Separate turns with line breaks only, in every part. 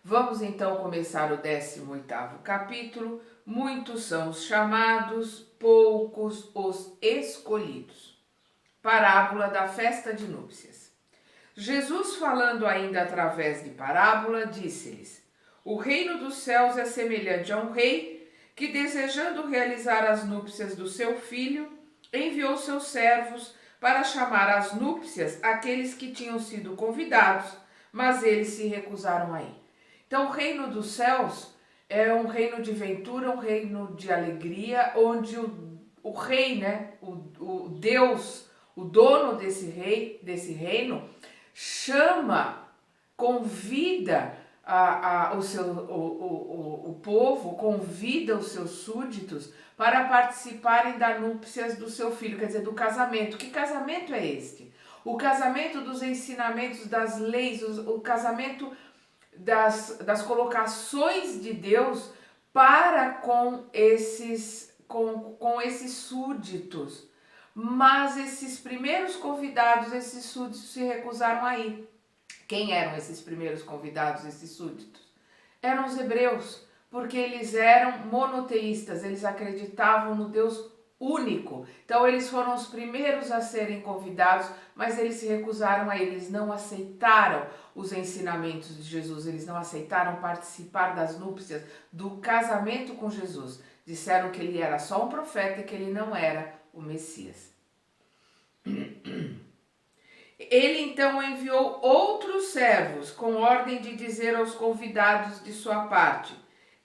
Vamos então começar o 18º capítulo. Muitos são os chamados, poucos os escolhidos. Parábola da festa de núpcias. Jesus, falando ainda através de parábola, disse-lhes: O reino dos céus é semelhante a um rei que, desejando realizar as núpcias do seu filho, enviou seus servos para chamar às núpcias aqueles que tinham sido convidados, mas eles se recusaram a ir. Então, o reino dos céus é um reino de ventura, um reino de alegria, onde o rei, né, o Deus, o dono desse reino, chama, convida o povo, convida os seus súditos para participarem das núpcias do seu filho, quer dizer, do casamento. Que casamento é este? O casamento dos ensinamentos, das leis, o casamento das colocações de Deus para com esses súditos. Mas esses primeiros convidados, esses súditos, se recusaram a ir. Quem eram esses primeiros convidados, esses súditos? Eram os hebreus, porque eles eram monoteístas, eles acreditavam no Deus único. Então eles foram os primeiros a serem convidados, mas eles se recusaram a ir, eles não aceitaram os ensinamentos de Jesus, eles não aceitaram participar das núpcias, do casamento com Jesus. Disseram que ele era só um profeta e que ele não era o Messias. Ele então enviou outros servos com ordem de dizer aos convidados de sua parte: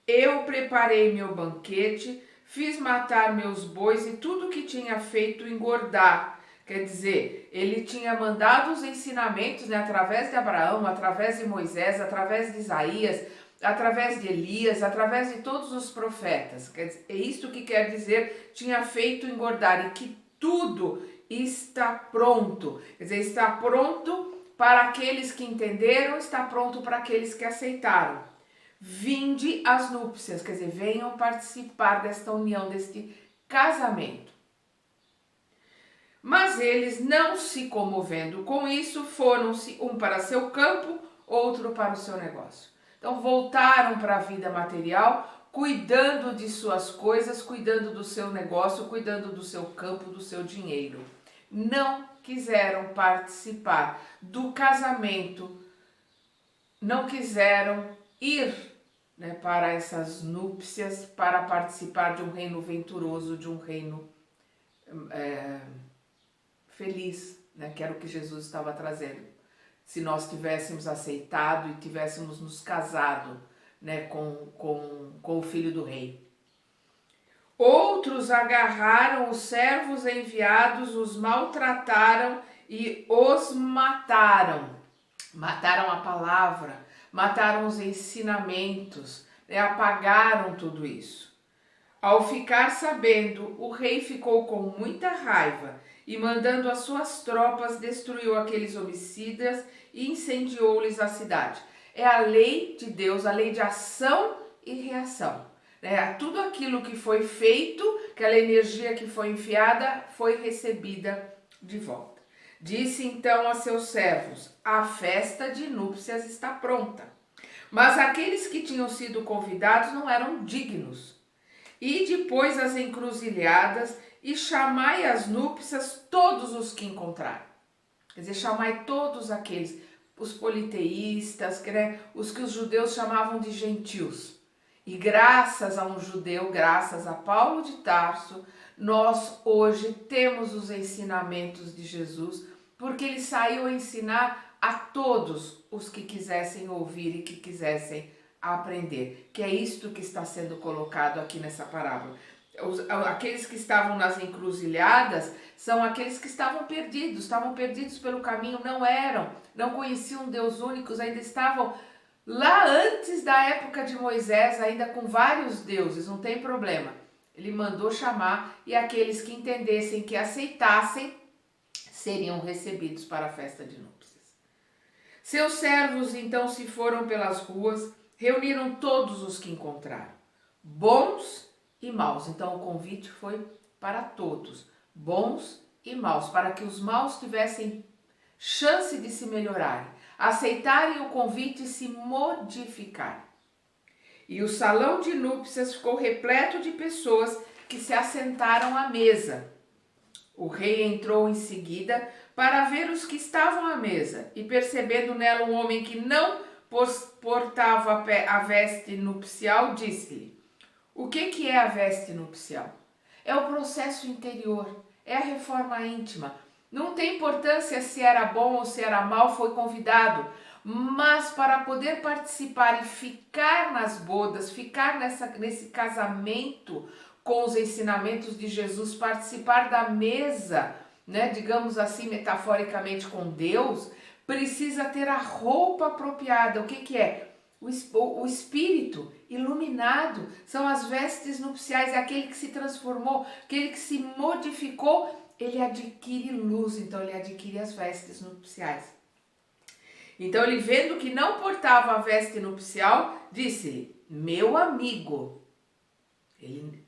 Eu preparei meu banquete, fiz matar meus bois e tudo que tinha feito engordar. Quer dizer, ele tinha mandado os ensinamentos, né, através de Abraão, através de Moisés, através de Isaías, através de Elias, através de todos os profetas. Quer dizer, é isto que quer dizer, tinha feito engordar, e que tudo está pronto. Quer dizer, está pronto para aqueles que entenderam, está pronto para aqueles que aceitaram. Vinde às núpcias, quer dizer, venham participar desta união, deste casamento. Mas eles, não se comovendo com isso, foram-se um para seu campo, outro para o seu negócio. Então voltaram para a vida material, cuidando de suas coisas, cuidando do seu negócio, cuidando do seu campo, do seu dinheiro. Não quiseram participar do casamento, não quiseram ir, né, para essas núpcias, para participar de um reino venturoso, de um reino feliz, né, que era o que Jesus estava trazendo. Se nós tivéssemos aceitado e tivéssemos nos casado, né, com o filho do rei. Outros agarraram os servos enviados, os maltrataram e os mataram. Mataram a palavra, mataram os ensinamentos, né, apagaram tudo isso. Ao ficar sabendo, o rei ficou com muita raiva e, mandando as suas tropas, destruiu aqueles homicidas e incendiou-lhes a cidade. É a lei de Deus, a lei de ação e reação. Tudo aquilo que foi feito, aquela energia que foi enfiada, foi recebida de volta. Disse então a seus servos: A festa de núpcias está pronta. Mas aqueles que tinham sido convidados não eram dignos. E depois as encruzilhadas e chamai às núpcias todos os que encontrar. Quer dizer, chamai todos aqueles, os politeístas, né, os que os judeus chamavam de gentios. E graças a um judeu, graças a Paulo de Tarso, nós hoje temos os ensinamentos de Jesus, porque ele saiu a ensinar a todos os que quisessem ouvir e que quisessem aprender. Que é isto que está sendo colocado aqui nessa parábola. Aqueles que estavam nas encruzilhadas são aqueles que estavam perdidos pelo caminho, não conheciam Deus único, ainda estavam lá antes da época de Moisés, ainda com vários deuses, não tem problema. Ele mandou chamar e aqueles que entendessem, que aceitassem, seriam recebidos para a festa de núpcias. Seus servos então se foram pelas ruas, reuniram todos os que encontraram, bons e maus. Então o convite foi para todos, bons e maus, para que os maus tivessem chance de se melhorarem. aceitarem o convite e se modificarem. E o salão de núpcias ficou repleto de pessoas que se assentaram à mesa. O rei entrou em seguida para ver os que estavam à mesa, e percebendo nela um homem que não portava a veste nupcial, disse-lhe: o que é a veste nupcial? É o processo interior, é a reforma íntima. Não tem importância se era bom ou se era mal, foi convidado. Mas para poder participar e ficar nas bodas, ficar nesse casamento com os ensinamentos de Jesus, participar da mesa, né, digamos assim, metaforicamente com Deus, precisa ter a roupa apropriada. O que é? O espírito iluminado, são as vestes nupciais, é aquele que se transformou, aquele que se modificou, ele adquire luz, então ele adquire as vestes nupciais. Então ele, vendo que não portava a veste nupcial, disse-lhe: meu amigo.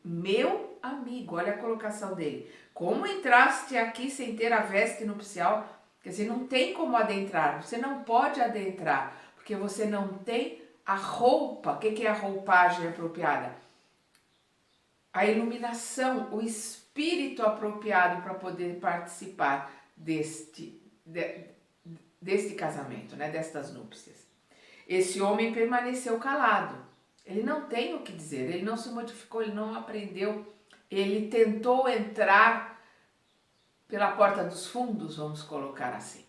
Meu amigo, olha a colocação dele. Como entraste aqui sem ter a veste nupcial? Quer dizer, não tem como adentrar, você não pode adentrar, porque você não tem a roupa. O que é a roupagem apropriada? A iluminação, o espírito apropriado para poder participar deste casamento, né, destas núpcias. Esse homem permaneceu calado. Ele não tem o que dizer, ele não se modificou, ele não aprendeu. Ele tentou entrar pela porta dos fundos, vamos colocar assim.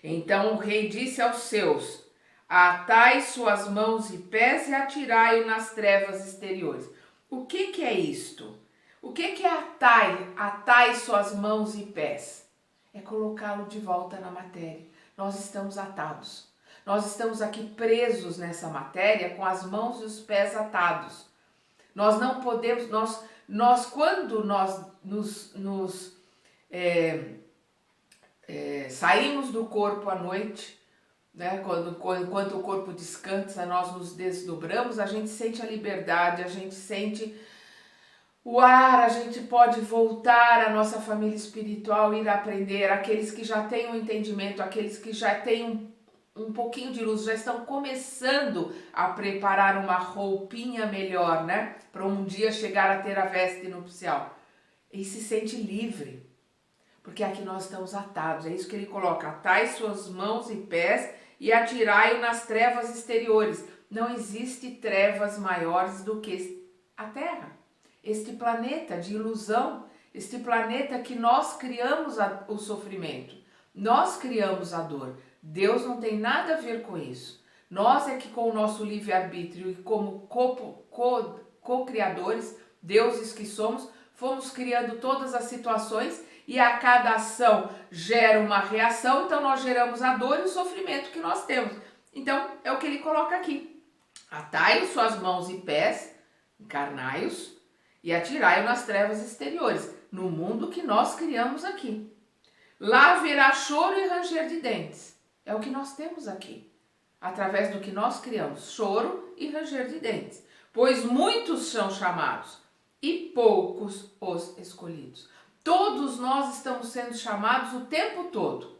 Então o rei disse aos seus: atai suas mãos e pés e atirai-o nas trevas exteriores. O que é isto? O que é atai suas mãos e pés? É colocá-lo de volta na matéria. Nós estamos atados. Nós estamos aqui presos nessa matéria com as mãos e os pés atados. Nós não podemos, quando nós saímos do corpo à noite, né? Enquanto o corpo descansa, nós nos desdobramos, a gente sente a liberdade, a gente sente o ar, a gente pode voltar à nossa família espiritual, ir aprender. Aqueles que já têm um entendimento, aqueles que já têm um pouquinho de luz, já estão começando a preparar uma roupinha melhor, né? Para um dia chegar a ter a veste nupcial. E se sente livre, porque aqui nós estamos atados. É isso que ele coloca: atai suas mãos e pés e atirai-o nas trevas exteriores. Não existe trevas maiores do que a Terra. Este planeta de ilusão, este planeta que nós criamos o sofrimento, nós criamos a dor. Deus não tem nada a ver com isso. Nós é que, com o nosso livre-arbítrio e como co-criadores, deuses que somos, fomos criando todas as situações e a cada ação gera uma reação, então nós geramos a dor e o sofrimento que nós temos. Então, é o que ele coloca aqui: atai-os suas mãos e pés, encarnai-os e atirai-o nas trevas exteriores, no mundo que nós criamos aqui. Lá haverá choro e ranger de dentes. É o que nós temos aqui, através do que nós criamos: choro e ranger de dentes. Pois muitos são chamados e poucos os escolhidos. Todos nós estamos sendo chamados o tempo todo.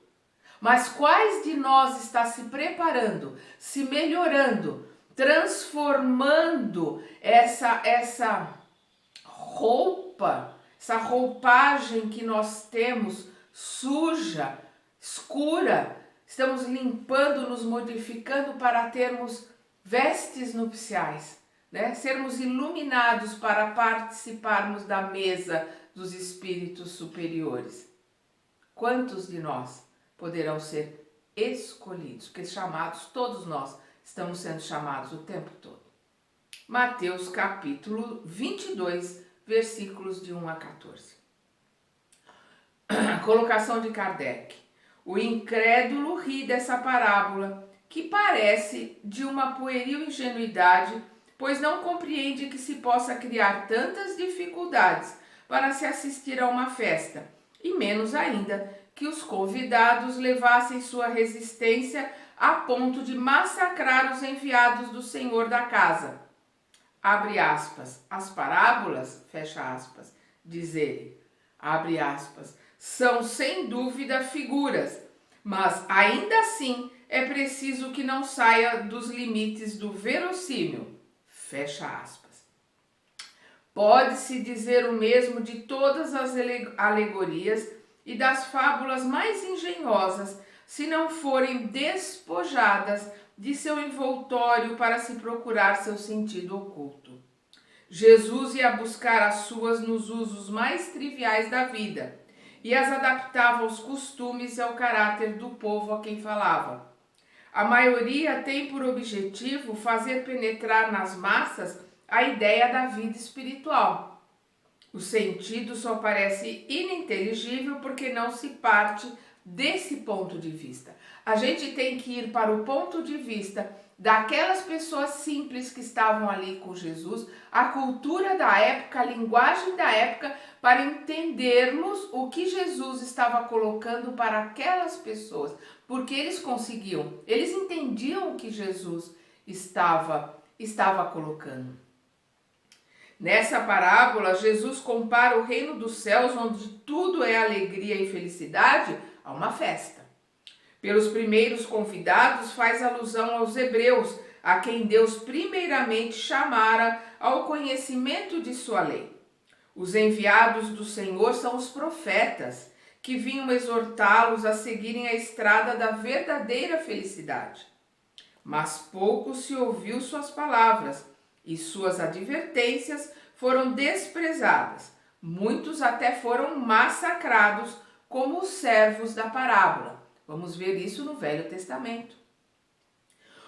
Mas quais de nós está se preparando, se melhorando, transformando essa roupa, essa roupagem que nós temos suja, escura? Estamos limpando, nos modificando para termos vestes nupciais, né? Sermos iluminados para participarmos da mesa dos espíritos superiores. Quantos de nós poderão ser escolhidos? Porque chamados, todos nós estamos sendo chamados o tempo todo. Mateus capítulo 22, versículos de 1 a 14. Colocação de Kardec. O incrédulo ri dessa parábola, que parece de uma pueril ingenuidade, pois não compreende que se possa criar tantas dificuldades para se assistir a uma festa, e menos ainda que os convidados levassem sua resistência a ponto de massacrar os enviados do Senhor da casa. Abre aspas, as parábolas, fecha aspas, diz ele, abre aspas, são sem dúvida figuras, Mas ainda assim é preciso que não saia dos limites do verossímil. Fecha aspas. Pode-se dizer o mesmo de todas as alegorias e das fábulas mais engenhosas, se não forem despojadas de seu envoltório para se procurar seu sentido oculto. Jesus ia buscar as suas nos usos mais triviais da vida e as adaptava aos costumes e ao caráter do povo a quem falava. A maioria tem por objetivo fazer penetrar nas massas a ideia da vida espiritual. O sentido só parece ininteligível porque não se parte desse ponto de vista. A gente tem que ir para o ponto de vista daquelas pessoas simples que estavam ali com Jesus, a cultura da época, a linguagem da época, para entendermos o que Jesus estava colocando para aquelas pessoas, porque eles conseguiam, eles entendiam o que Jesus estava colocando. Nessa parábola, Jesus compara o reino dos céus, onde tudo é alegria e felicidade, a uma festa. Pelos primeiros convidados, faz alusão aos hebreus, a quem Deus primeiramente chamara ao conhecimento de sua lei. Os enviados do Senhor são os profetas, que vinham exortá-los a seguirem a estrada da verdadeira felicidade. Mas pouco se ouviu suas palavras, e suas advertências foram desprezadas. Muitos até foram massacrados, como os servos da parábola. Vamos ver isso no Velho Testamento.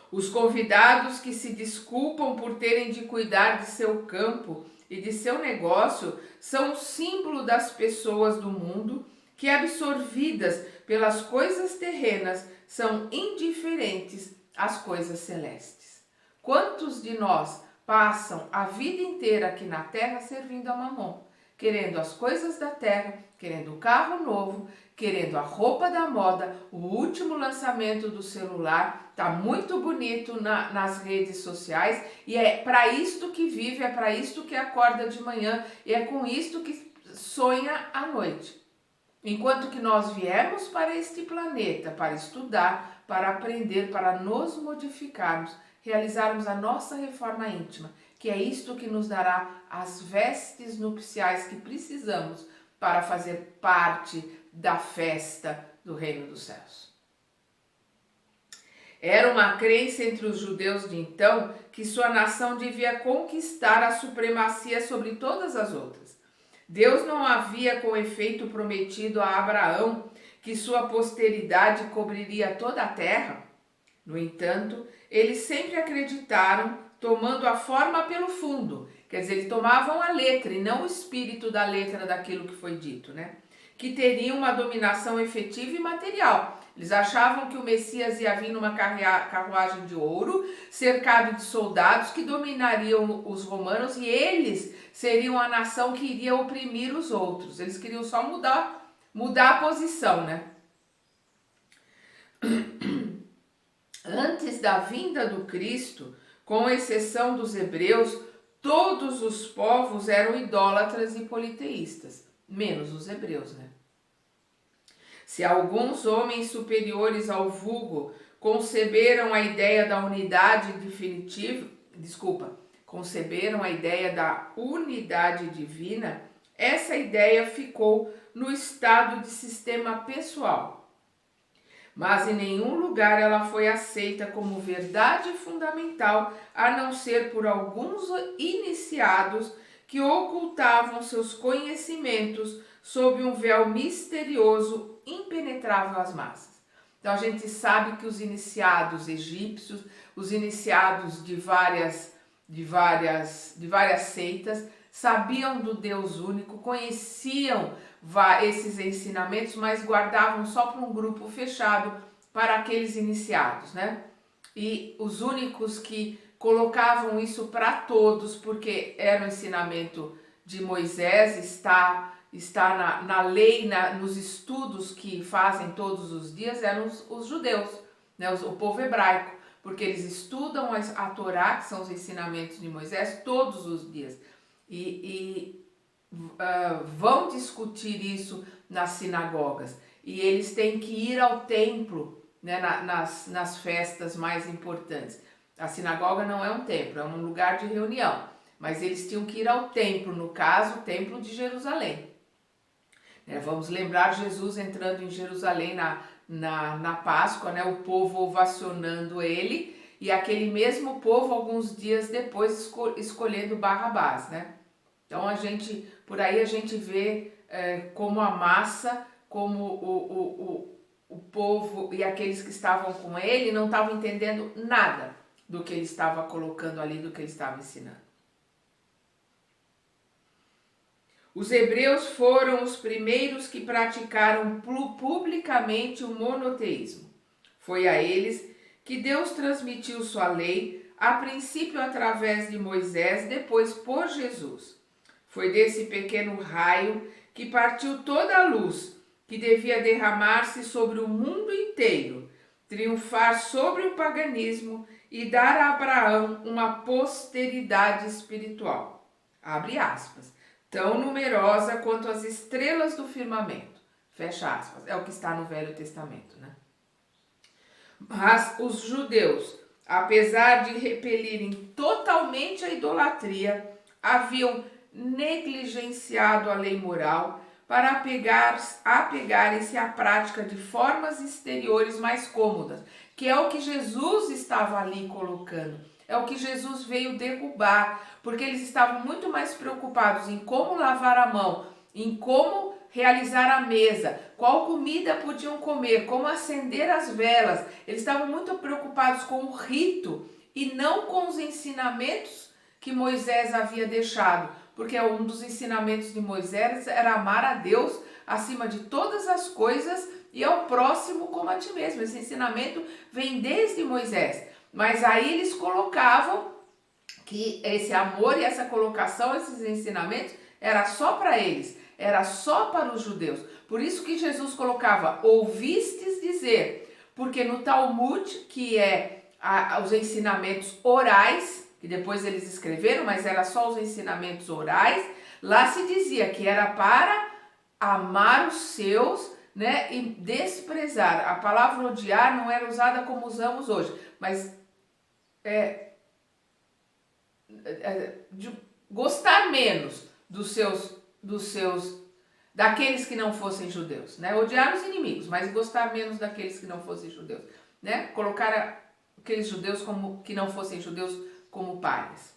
Os convidados que se desculpam por terem de cuidar de seu campo e de seu negócio são o símbolo das pessoas do mundo que, absorvidas pelas coisas terrenas, são indiferentes às coisas celestes. Quantos de nós passam a vida inteira aqui na terra servindo a Mamon, querendo as coisas da terra, querendo o carro novo, querendo a roupa da moda, o último lançamento do celular, tá muito bonito nas redes sociais, e é para isto que vive, é para isto que acorda de manhã, e é com isto que sonha à noite. Enquanto que nós viemos para este planeta para estudar, para aprender, para nos modificarmos, realizarmos a nossa reforma íntima, que é isto que nos dará as vestes nupciais que precisamos para fazer parte da festa do Reino dos Céus. Era uma crença entre os judeus de então que sua nação devia conquistar a supremacia sobre todas as outras. Deus não havia com efeito prometido a Abraão que sua posteridade cobriria toda a terra? No entanto, eles sempre acreditaram, tomando a forma pelo fundo, quer dizer, eles tomavam a letra e não o espírito da letra daquilo que foi dito, né? Que teriam uma dominação efetiva e material. Eles achavam que o Messias ia vir numa carruagem de ouro, cercado de soldados que dominariam os romanos e eles seriam a nação que iria oprimir os outros. Eles queriam só mudar a posição, né? Antes da vinda do Cristo, com exceção dos hebreus, todos os povos eram idólatras e politeístas, menos os hebreus, né? Se alguns homens superiores ao vulgo conceberam a ideia da unidade divina, essa ideia ficou no estado de sistema pessoal. Mas em nenhum lugar ela foi aceita como verdade fundamental, a não ser por alguns iniciados que ocultavam seus conhecimentos sob um véu misterioso impenetrável às massas. Então a gente sabe que os iniciados egípcios, os iniciados de várias seitas, sabiam do Deus único, conheciam esses ensinamentos, mas guardavam só para um grupo fechado, para aqueles iniciados, né? E os únicos que colocavam isso para todos, porque era o ensinamento de Moisés, está na lei, nos estudos que fazem todos os dias, eram os judeus, né? O povo hebraico, porque eles estudam a Torá, que são os ensinamentos de Moisés, todos os dias. Vão discutir isso nas sinagogas. e eles têm que ir ao templo, né, nas festas mais importantes. A sinagoga não é um templo, é um lugar de reunião, mas eles tinham que ir ao templo, no caso, o templo de Jerusalém. Vamos lembrar Jesus entrando em Jerusalém na Páscoa, né, o povo ovacionando ele, e aquele mesmo povo, alguns dias depois, escolhendo Barrabás, né? Então, por aí a gente vê como a massa, como o povo e aqueles que estavam com ele não estavam entendendo nada do que ele estava colocando ali, do que ele estava ensinando. Os hebreus foram os primeiros que praticaram publicamente o monoteísmo. Foi a eles que Deus transmitiu sua lei, a princípio através de Moisés, depois por Jesus. Foi desse pequeno raio que partiu toda a luz, que devia derramar-se sobre o mundo inteiro, triunfar sobre o paganismo e dar a Abraão uma posteridade espiritual. Abre aspas. Tão numerosa quanto as estrelas do firmamento. Fecha aspas. É o que está no Velho Testamento, né? Mas os judeus, apesar de repelirem totalmente a idolatria, haviam negligenciado a lei moral para apegarem-se à prática de formas exteriores mais cômodas, que é o que Jesus estava ali colocando, é o que Jesus veio derrubar, porque eles estavam muito mais preocupados em como lavar a mão, em como realizar a mesa, qual comida podiam comer, como acender as velas. Eles estavam muito preocupados com o rito e não com os ensinamentos que Moisés havia deixado, porque um dos ensinamentos de Moisés era amar a Deus acima de todas as coisas e ao próximo como a ti mesmo. Esse ensinamento vem desde Moisés, mas aí eles colocavam que esse amor e essa colocação, esses ensinamentos, era só para eles, era só para os judeus. Por isso que Jesus colocava, ouvistes dizer, porque no Talmud, que é os ensinamentos orais, que depois eles escreveram, mas era só os ensinamentos orais, lá se dizia que era para amar os seus, né, e desprezar. A palavra odiar não era usada como usamos hoje, mas de gostar menos daqueles que não fossem judeus, né? Odiar os inimigos, mas gostar menos daqueles que não fossem judeus, né? Colocar aqueles judeus que não fossem judeus como párias.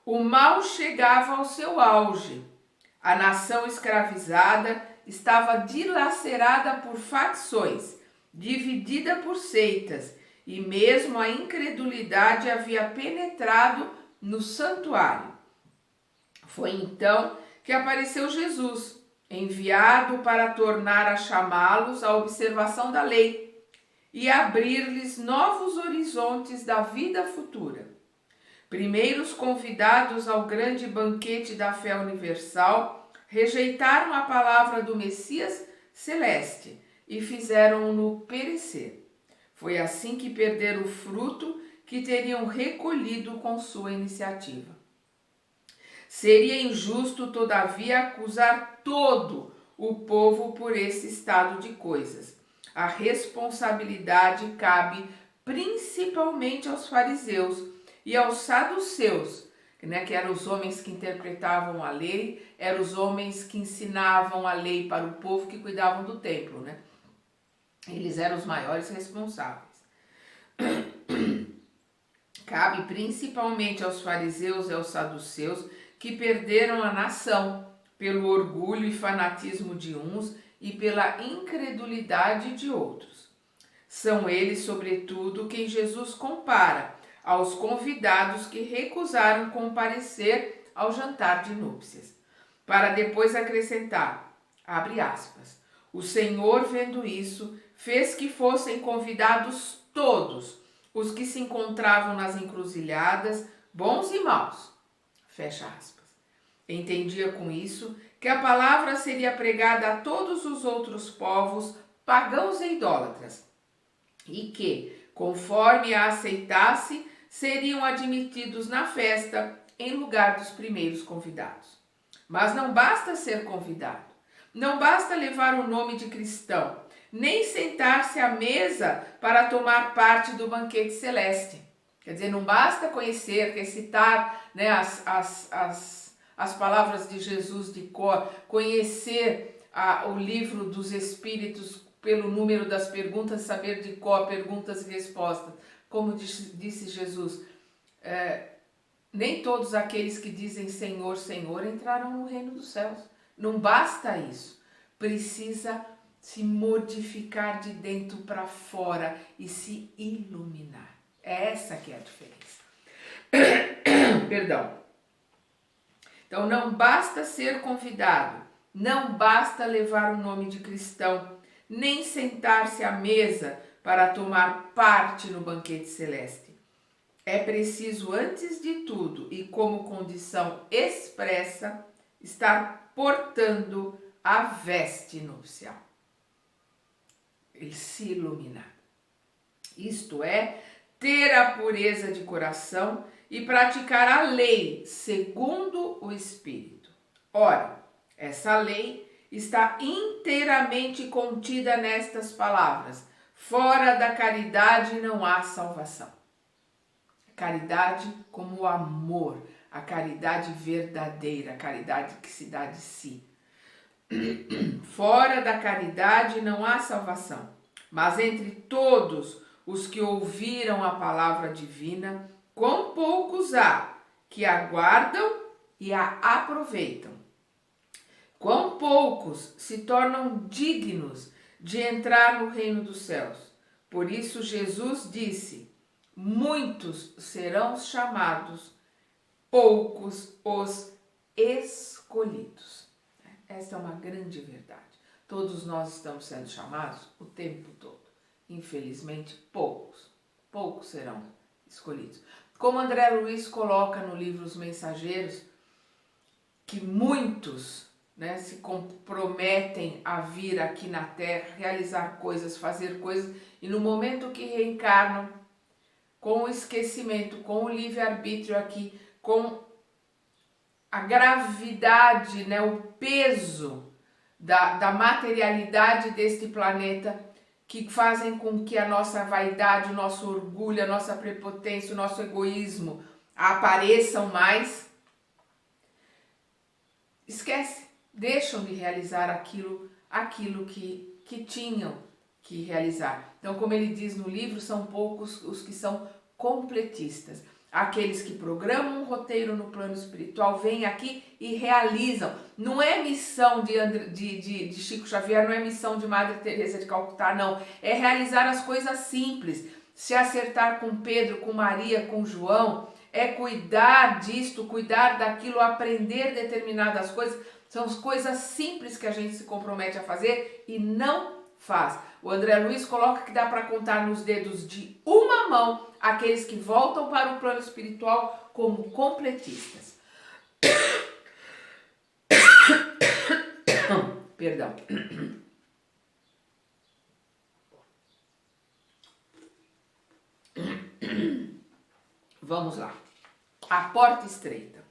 O mal chegava ao seu auge. A nação escravizada estava dilacerada por facções, dividida por seitas, e mesmo a incredulidade havia penetrado no santuário. Foi então que apareceu Jesus, enviado para tornar a chamá-los à observação da lei e abrir-lhes novos horizontes da vida futura. Primeiros convidados ao grande banquete da fé universal, rejeitaram a palavra do Messias celeste e fizeram-no perecer. Foi assim que perderam o fruto que teriam recolhido com sua iniciativa. Seria injusto, todavia, acusar todo o povo por esse estado de coisas. A responsabilidade cabe principalmente aos fariseus e aos saduceus, né, que eram os homens que interpretavam a lei, eram os homens que ensinavam a lei para o povo que cuidavam do templo, né? Eles eram os maiores responsáveis. Cabe principalmente aos fariseus e aos saduceus que perderam a nação pelo orgulho e fanatismo de uns e pela incredulidade de outros. São eles, sobretudo, quem Jesus compara aos convidados que recusaram comparecer ao jantar de núpcias, para depois acrescentar, abre aspas, o Senhor, vendo isso, fez que fossem convidados todos os que se encontravam nas encruzilhadas, bons e maus. Fecha aspas. Entendia com isso que a palavra seria pregada a todos os outros povos, pagãos e idólatras, e que, conforme a aceitasse, seriam admitidos na festa em lugar dos primeiros convidados. Mas não basta ser convidado. Não basta levar o nome de cristão, nem sentar-se à mesa para tomar parte do banquete celeste. Quer dizer, não basta conhecer, recitar, né, as palavras de Jesus de cor, conhecer o livro dos Espíritos pelo número das perguntas, saber de cor, perguntas e respostas. Como disse Jesus, nem todos aqueles que dizem Senhor, Senhor entrarão no reino dos céus. Não basta isso, precisa se modificar de dentro para fora e se iluminar. É essa que é a diferença. Perdão. Então não basta ser convidado, não basta levar o nome de cristão, nem sentar-se à mesa para tomar parte no banquete celeste. É preciso, antes de tudo e como condição expressa, estar portando a veste nupcial. Ele se iluminar. Isto é, ter a pureza de coração e praticar a lei segundo o Espírito. Ora, essa lei está inteiramente contida nestas palavras: fora da caridade não há salvação. Caridade como o amor, a caridade verdadeira, a caridade que se dá de si. Fora da caridade não há salvação, mas entre todos os que ouviram a palavra divina, quão poucos há que aguardam e a aproveitam. Quão poucos se tornam dignos de entrar no reino dos céus. Por isso Jesus disse: muitos serão chamados, poucos os escolhidos. Essa é uma grande verdade. Todos nós estamos sendo chamados o tempo todo. Infelizmente, poucos serão escolhidos. Como André Luiz coloca no livro Os Mensageiros, que muitos, né, se comprometem a vir aqui na Terra, realizar coisas, fazer coisas, e no momento que reencarnam, com o esquecimento, com o livre-arbítrio aqui, com a gravidade, né, o peso da materialidade deste planeta, que fazem com que a nossa vaidade, o nosso orgulho, a nossa prepotência, o nosso egoísmo apareçam mais, esquece, deixam de realizar aquilo que tinham que realizar. Então, como ele diz no livro, são poucos os que são completistas. Aqueles que programam um roteiro no plano espiritual, vêm aqui e realizam. Não é missão de Chico Xavier, não é missão de Madre Teresa de Calcutá, não. É realizar as coisas simples. Se acertar com Pedro, com Maria, com João, é cuidar disto, cuidar daquilo, aprender determinadas coisas. São as coisas simples que a gente se compromete a fazer e não faz. O André Luiz coloca que dá para contar nos dedos de uma mão aqueles que voltam para o plano espiritual como completistas. Perdão. Vamos lá. A porta estreita.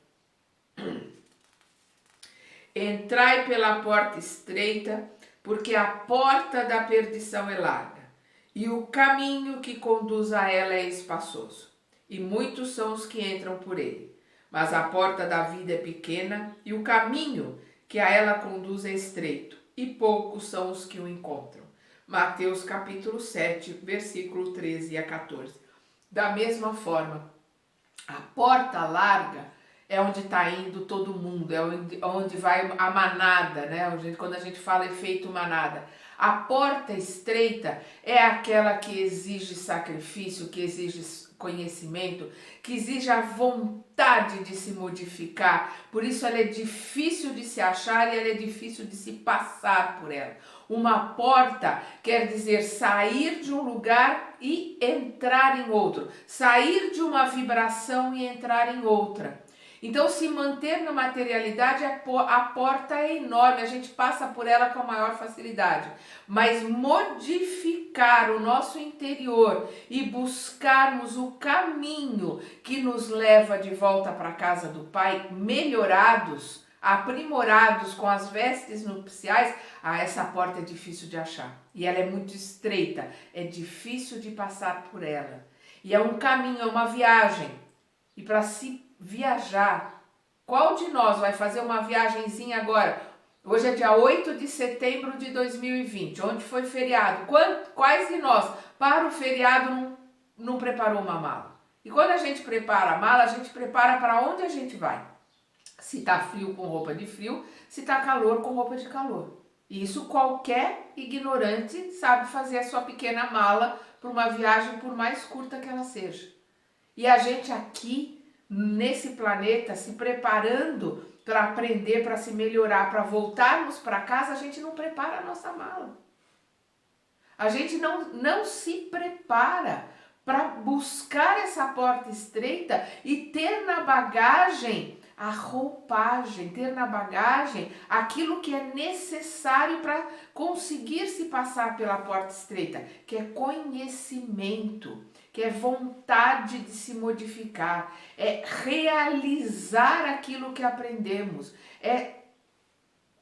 Entrai pela porta estreita, porque a porta da perdição é larga, e o caminho que conduz a ela é espaçoso, e muitos são os que entram por ele. Mas a porta da vida é pequena, e o caminho que a ela conduz é estreito, e poucos são os que o encontram. Mateus capítulo 7, versículo 13 a 14. Da mesma forma, a porta larga é onde está indo todo mundo, é onde vai a manada, né? Quando a gente fala efeito manada. A porta estreita é aquela que exige sacrifício, que exige conhecimento, que exige a vontade de se modificar. Por isso ela é difícil de se achar e ela é difícil de se passar por ela. Uma porta quer dizer sair de um lugar e entrar em outro, sair de uma vibração e entrar em outra. Então, se manter na materialidade, a porta é enorme, a gente passa por ela com a maior facilidade. Mas modificar o nosso interior e buscarmos o caminho que nos leva de volta para a casa do Pai, melhorados, aprimorados com as vestes nupciais, essa porta é difícil de achar. E ela é muito estreita, é difícil de passar por ela. E é um caminho, é uma viagem. E para se viajar, qual de nós vai fazer uma viagenzinha agora? Hoje é dia 8 de setembro de 2020, onde foi feriado. Quais de nós, para o feriado, não preparou uma mala? E quando a gente prepara a mala, a gente prepara para onde a gente vai. Se tá frio, com roupa de frio, se tá calor, com roupa de calor. E isso qualquer ignorante sabe fazer a sua pequena mala para uma viagem, por mais curta que ela seja. E a gente aqui, nesse planeta, se preparando para aprender, para se melhorar, para voltarmos para casa, a gente não prepara a nossa mala. A gente não se prepara para buscar essa porta estreita e ter na bagagem a roupagem, ter na bagagem aquilo que é necessário para conseguir se passar pela porta estreita, que é conhecimento, que é vontade de se modificar, é realizar aquilo que aprendemos, é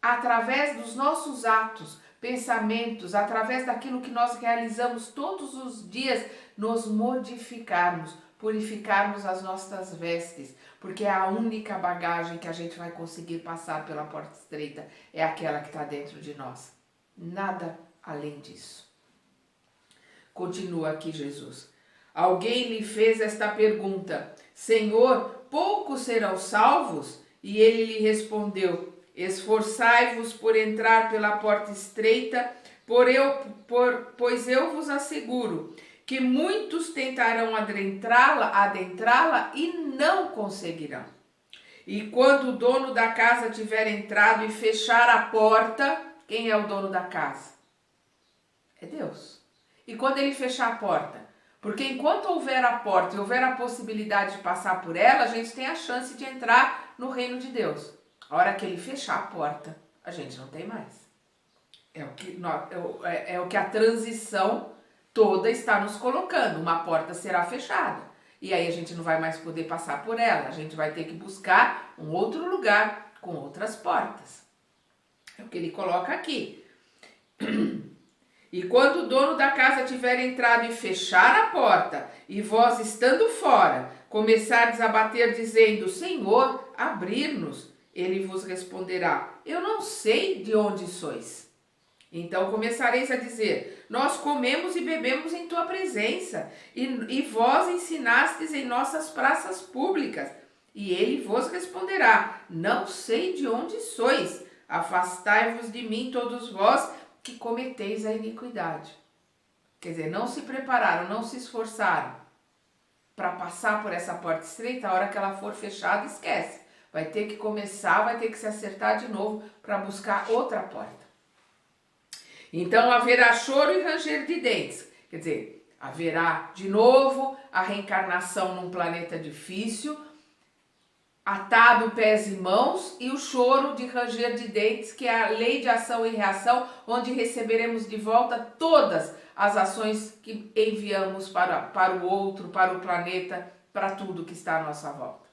através dos nossos atos, pensamentos, através daquilo que nós realizamos todos os dias, nos modificarmos, purificarmos as nossas vestes, porque é a única bagagem que a gente vai conseguir passar pela porta estreita, é aquela que está dentro de nós. Nada além disso. Continua aqui Jesus. Alguém lhe fez esta pergunta: Senhor, poucos serão salvos? E ele lhe respondeu: esforçai-vos por entrar pela porta estreita, pois eu vos asseguro que muitos tentarão adentrá-la e não conseguirão. E quando o dono da casa tiver entrado e fechar a porta, quem é o dono da casa? É Deus. E quando ele fechar a porta? Porque enquanto houver a porta e houver a possibilidade de passar por ela, a gente tem a chance de entrar no reino de Deus. A hora que ele fechar a porta, a gente não tem mais. É o que a transição toda está nos colocando. Uma porta será fechada. E aí a gente não vai mais poder passar por ela. A gente vai ter que buscar um outro lugar com outras portas. É o que ele coloca aqui. E quando o dono da casa tiver entrado e fechar a porta, e vós estando fora, começardes a bater dizendo: Senhor, abrir-nos, ele vos responderá: eu não sei de onde sois. Então começareis a dizer: nós comemos e bebemos em tua presença, e vós ensinastes em nossas praças públicas. E ele vos responderá: não sei de onde sois, afastai-vos de mim todos vós que cometeis a iniquidade. Quer dizer, não se prepararam, não se esforçaram para passar por essa porta estreita. A hora que ela for fechada, esquece. Vai ter que começar, vai ter que se acertar de novo para buscar outra porta. Então haverá choro e ranger de dentes. Quer dizer, haverá de novo a reencarnação num planeta difícil, atado pés e mãos, e o choro de ranger de dentes, que é a lei de ação e reação, onde receberemos de volta todas as ações que enviamos para o outro, para o planeta, para tudo que está à nossa volta.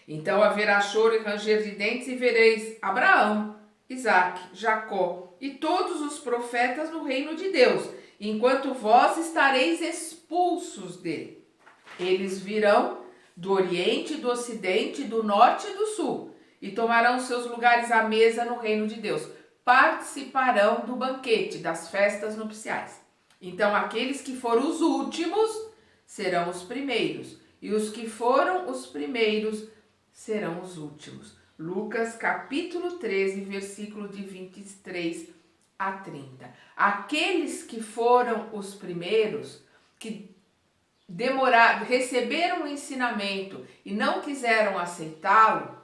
Então haverá choro e ranger de dentes, e vereis Abraão, Isaque, Jacó e todos os profetas no reino de Deus, enquanto vós estareis expulsos dele. Eles virão do Oriente, do Ocidente, do Norte e do Sul, e tomarão seus lugares à mesa no reino de Deus. Participarão do banquete, das festas nupciais. Então aqueles que foram os últimos serão os primeiros, e os que foram os primeiros serão os últimos. Lucas capítulo 13, versículo de 23 a 30. Aqueles que foram os primeiros, que receberam o ensinamento e não quiseram aceitá-lo,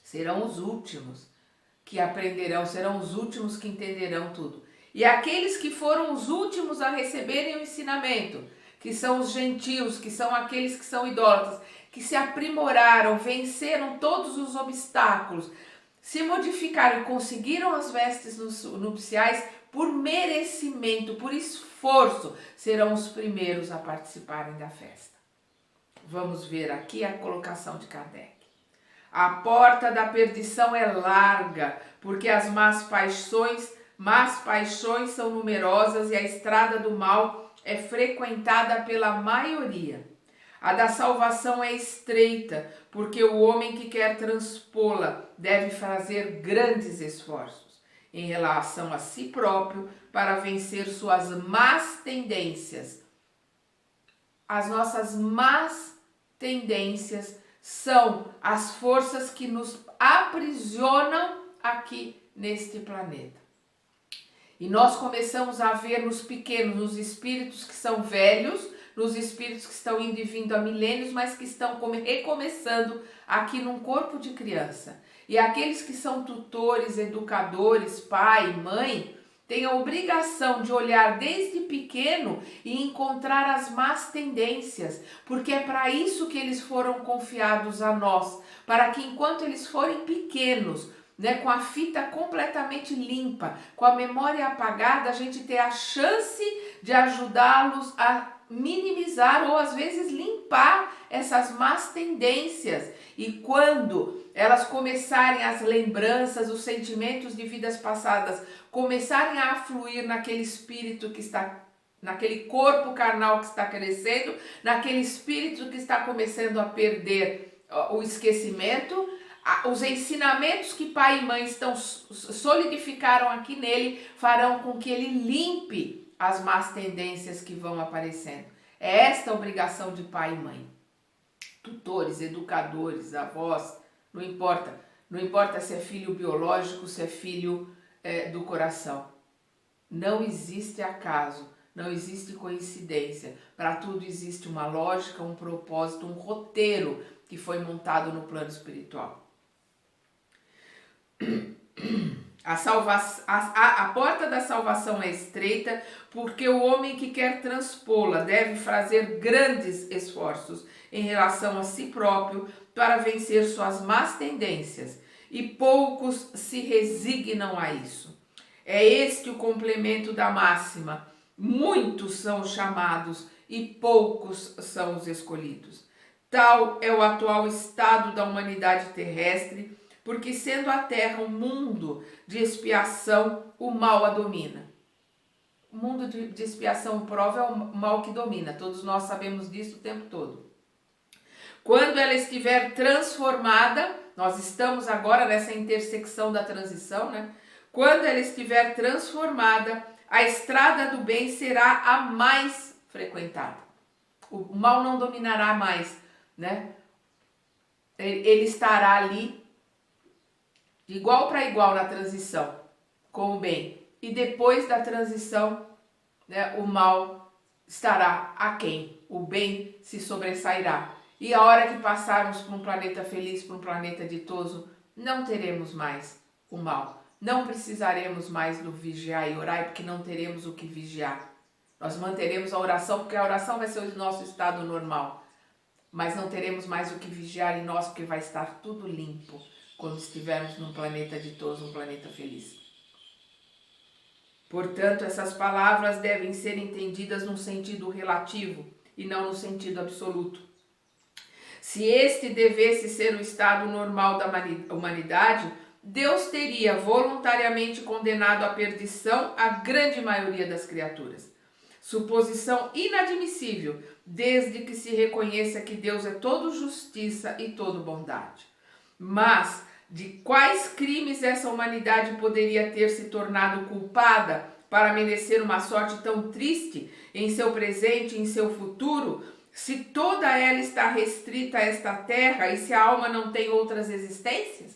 serão os últimos que aprenderão, serão os últimos que entenderão tudo. E aqueles que foram os últimos a receberem o ensinamento, que são os gentios, que são aqueles que são idólatras, que se aprimoraram, venceram todos os obstáculos, se modificaram e conseguiram as vestes nupciais por merecimento, por esforço, serão os primeiros a participarem da festa. Vamos ver aqui a colocação de Kardec. A porta da perdição é larga, porque as más paixões são numerosas e a estrada do mal é frequentada pela maioria. A da salvação é estreita, porque o homem que quer transpô-la deve fazer grandes esforços em relação a si próprio para vencer suas más tendências. As nossas más tendências são as forças que nos aprisionam aqui neste planeta. E nós começamos a ver nos pequenos, nos espíritos que são velhos, nos espíritos que estão indo e vindo há milênios, mas que estão recomeçando aqui num corpo de criança. E aqueles que são tutores, educadores, pai, mãe, têm a obrigação de olhar desde pequeno e encontrar as más tendências, porque é para isso que eles foram confiados a nós, para que enquanto eles forem pequenos, com a fita completamente limpa, com a memória apagada, a gente ter a chance de ajudá-los a minimizar ou às vezes limpar essas más tendências. E quando elas começarem, as lembranças, os sentimentos de vidas passadas começarem a fluir naquele espírito que está, naquele corpo carnal que está crescendo, naquele espírito que está começando a perder o esquecimento, os ensinamentos que pai e mãe solidificaram aqui nele farão com que ele limpe as más tendências que vão aparecendo. É esta a obrigação de pai e mãe. Tutores, educadores, avós, não importa se é filho biológico, se é filho do coração. Não existe acaso, não existe coincidência. Para tudo existe uma lógica, um propósito, um roteiro que foi montado no plano espiritual. A porta da salvação é estreita, porque o homem que quer transpô-la deve fazer grandes esforços em relação a si próprio para vencer suas más tendências, e poucos se resignam a isso. É este o complemento da máxima: muitos são os chamados e poucos são os escolhidos. Tal é o atual estado da humanidade terrestre, porque sendo a Terra um mundo de expiação, o mal a domina. O mundo de expiação e prova é o mal que domina, todos nós sabemos disso o tempo todo. Quando ela estiver transformada, nós estamos agora nessa intersecção da transição, Quando ela estiver transformada, a estrada do bem será a mais frequentada. O mal não dominará mais, Ele estará ali de igual para igual na transição com o bem. E depois da transição, o mal estará aquém. O bem se sobressairá. E a hora que passarmos para um planeta feliz, para um planeta ditoso, não teremos mais o mal. Não precisaremos mais do vigiar e orar, porque não teremos o que vigiar. Nós manteremos a oração, porque a oração vai ser o nosso estado normal. Mas não teremos mais o que vigiar em nós, porque vai estar tudo limpo quando estivermos num planeta ditoso, um planeta feliz. Portanto, essas palavras devem ser entendidas num sentido relativo e não no sentido absoluto. Se este devesse ser o estado normal da humanidade, Deus teria voluntariamente condenado à perdição a grande maioria das criaturas. Suposição inadmissível, desde que se reconheça que Deus é todo justiça e todo bondade. Mas de quais crimes essa humanidade poderia ter se tornado culpada para merecer uma sorte tão triste em seu presente e em seu futuro, se toda ela está restrita a esta terra e se a alma não tem outras existências?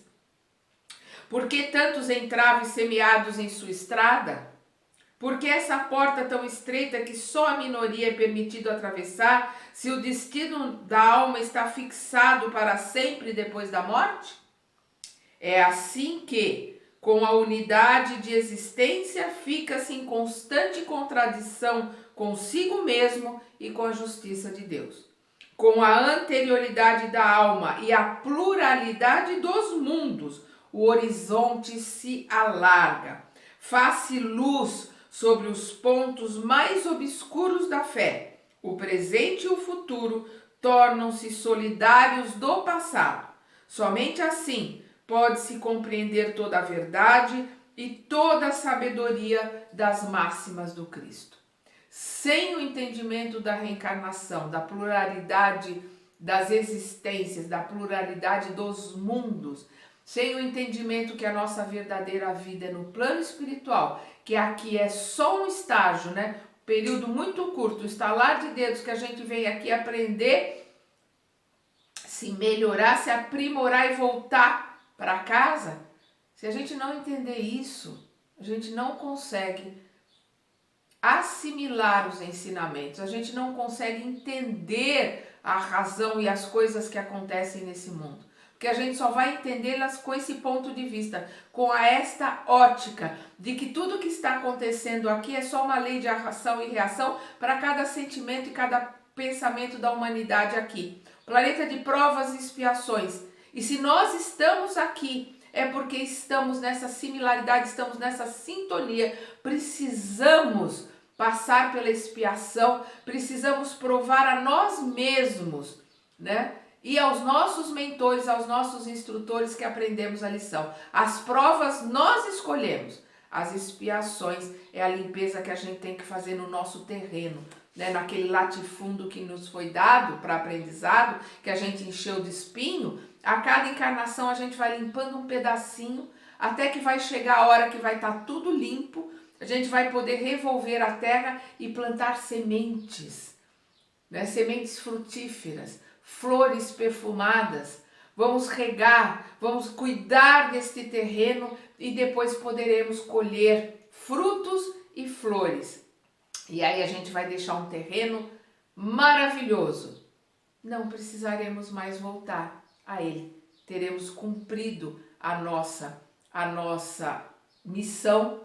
Por que tantos entraves semeados em sua estrada? Por que essa porta tão estreita que só a minoria é permitido atravessar, se o destino da alma está fixado para sempre depois da morte? É assim que, com a unidade de existência, fica-se em constante contradição consigo mesmo e com a justiça de Deus. Com a anterioridade da alma e a pluralidade dos mundos, o horizonte se alarga, faz-se luz sobre os pontos mais obscuros da fé. O presente e o futuro tornam-se solidários do passado. Somente assim pode-se compreender toda a verdade e toda a sabedoria das máximas do Cristo. Sem o entendimento da reencarnação, da pluralidade das existências, da pluralidade dos mundos, sem o entendimento que a nossa verdadeira vida é no plano espiritual, que aqui é só um estágio, né? Período muito curto, estalar de dedos que a gente vem aqui aprender, se melhorar, se aprimorar e voltar para casa. Se a gente não entender isso, a gente não consegue assimilar os ensinamentos, a gente não consegue entender a razão e as coisas que acontecem nesse mundo. Porque a gente só vai entendê-las com esse ponto de vista, com esta ótica de que tudo que está acontecendo aqui é só uma lei de ação e reação para cada sentimento e cada pensamento da humanidade aqui. Planeta de provas e expiações. E se nós estamos aqui, é porque estamos nessa similaridade, estamos nessa sintonia. Precisamos passar pela expiação, precisamos provar a nós mesmos, né? E aos nossos mentores, aos nossos instrutores que aprendemos a lição. As provas nós escolhemos, as expiações é a limpeza que a gente tem que fazer no nosso terreno, né? Naquele latifúndio que nos foi dado para aprendizado, que a gente encheu de espinho. A cada encarnação a gente vai limpando um pedacinho, até que vai chegar a hora que vai estar tudo limpo, a gente vai poder revolver a terra e plantar sementes, né? Sementes frutíferas, flores perfumadas. Vamos regar, vamos cuidar deste terreno e depois poderemos colher frutos e flores. E aí a gente vai deixar um terreno maravilhoso. Não precisaremos mais voltar a ele. Teremos cumprido a nossa missão,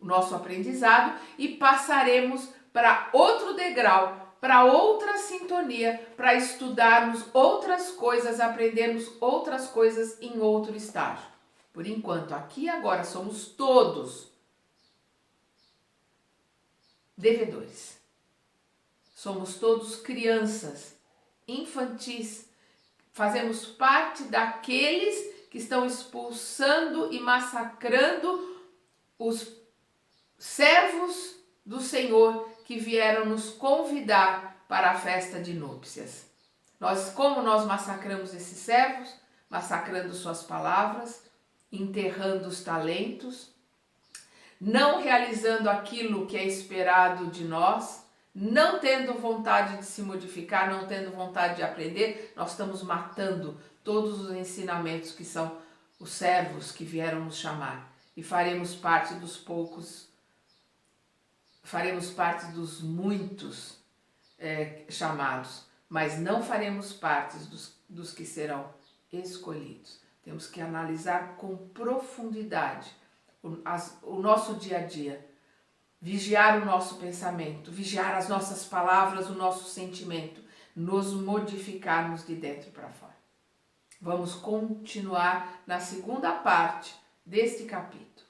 o nosso aprendizado, e passaremos para outro degrau, para outra sintonia, para estudarmos outras coisas, aprendermos outras coisas em outro estágio. Por enquanto, aqui e agora, somos todos devedores. Somos todos crianças, infantis. Fazemos parte daqueles que estão expulsando e massacrando os servos do Senhor que vieram nos convidar para a festa de núpcias. Como nós massacramos esses servos? Massacrando suas palavras, enterrando os talentos, não realizando aquilo que é esperado de nós, não tendo vontade de se modificar, não tendo vontade de aprender. Nós estamos matando todos os ensinamentos que são os servos que vieram nos chamar. E faremos parte dos poucos, faremos parte dos muitos chamados, mas não faremos parte dos que serão escolhidos. Temos que analisar com profundidade o nosso dia a dia, vigiar o nosso pensamento, vigiar as nossas palavras, o nosso sentimento, nos modificarmos de dentro para fora. Vamos continuar na segunda parte deste capítulo.